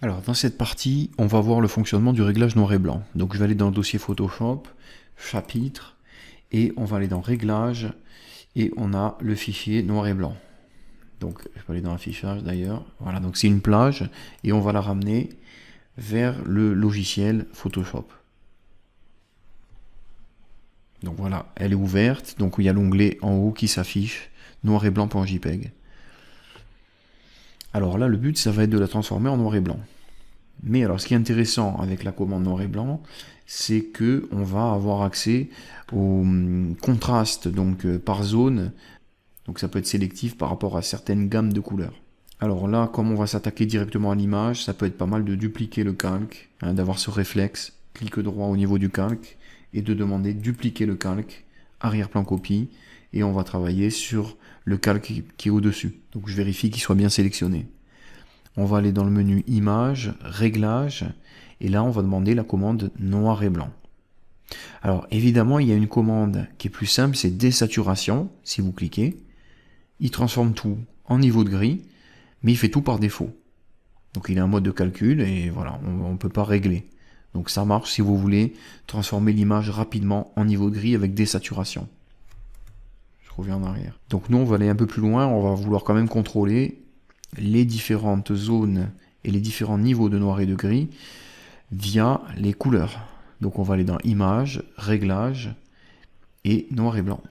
Alors dans cette partie, on va voir le fonctionnement du réglage noir et blanc. Donc je vais aller dans le dossier Photoshop, chapitre, et on va aller dans Réglages, et on a le fichier noir et blanc. Donc je vais aller dans l'affichage d'ailleurs. Voilà, donc c'est une plage, et on va la ramener vers le logiciel Photoshop. Donc voilà, elle est ouverte, donc il y a l'onglet en haut qui s'affiche, noir et blanc.jpg. Alors là, le but, ça va être de la transformer en noir et blanc. Mais alors, ce qui est intéressant avec la commande noir et blanc, c'est que on va avoir accès au contraste donc par zone. Donc ça peut être sélectif par rapport à certaines gammes de couleurs. Alors là, comme on va s'attaquer directement à l'image, ça peut être pas mal de dupliquer le calque, hein, d'avoir ce réflexe, clic droit au niveau du calque, et de demander dupliquer le calque, arrière-plan copie, et on va travailler sur le calque qui est au-dessus. Donc je vérifie qu'il soit bien sélectionné. On va aller dans le menu Images, Réglages, et là on va demander la commande noir et blanc. Alors évidemment il y a une commande qui est plus simple, c'est désaturation. Si vous cliquez, il transforme tout en niveau de gris, mais il fait tout par défaut. Donc il a un mode de calcul et voilà, on ne peut pas régler. Donc ça marche si vous voulez transformer l'image rapidement en niveau de gris avec désaturation. Je reviens en arrière. Donc nous on va aller un peu plus loin, on va vouloir quand même contrôler les différentes zones et les différents niveaux de noir et de gris via les couleurs. Donc on va aller dans Images, Réglages et Noir et Blanc.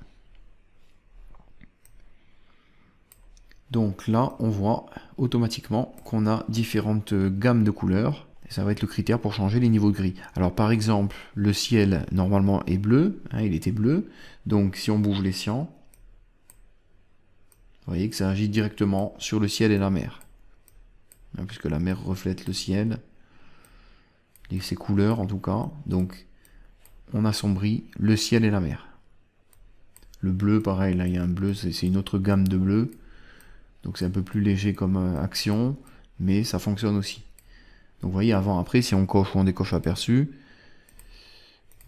Donc là, on voit automatiquement qu'on a différentes gammes de couleurs. Et ça va être le critère pour changer les niveaux de gris. Alors par exemple, le ciel normalement est bleu, hein, il était bleu. Donc si on bouge les cyan, vous voyez que ça agit directement sur le ciel et la mer. Hein, puisque la mer reflète le ciel, et ses couleurs en tout cas. Donc on assombrit le ciel et la mer. Le bleu, pareil, là il y a un bleu, c'est une autre gamme de bleu. Donc c'est un peu plus léger comme action, mais ça fonctionne aussi. Donc vous voyez, avant, après, si on coche ou on décoche aperçu,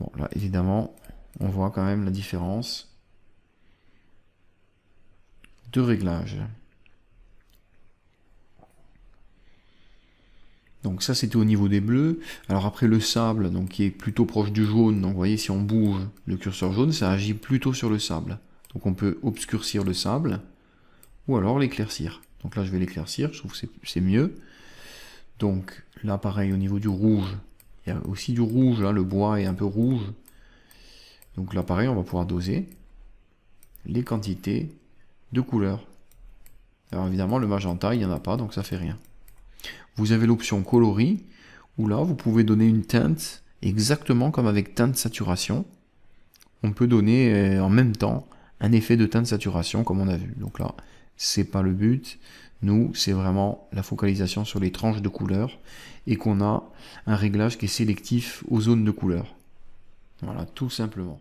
bon là évidemment, on voit quand même la différence de réglage. Donc ça c'était au niveau des bleus. Alors après le sable, donc qui est plutôt proche du jaune, donc vous voyez si on bouge le curseur jaune, ça agit plutôt sur le sable. Donc on peut obscurcir le sable, ou alors l'éclaircir. Donc là je vais l'éclaircir, je trouve que c'est mieux. Donc là pareil au niveau du rouge, il y a aussi du rouge, là le bois est un peu rouge. Donc là pareil on va pouvoir doser les quantités de couleurs. Alors évidemment le magenta il n'y en a pas donc ça fait rien. Vous avez l'option coloris où là vous pouvez donner une teinte exactement comme avec teinte saturation. On peut donner en même temps un effet de teinte saturation comme on a vu. Donc là c'est pas le but. Nous, c'est vraiment la focalisation sur les tranches de couleurs et qu'on a un réglage qui est sélectif aux zones de couleurs. Voilà, tout simplement.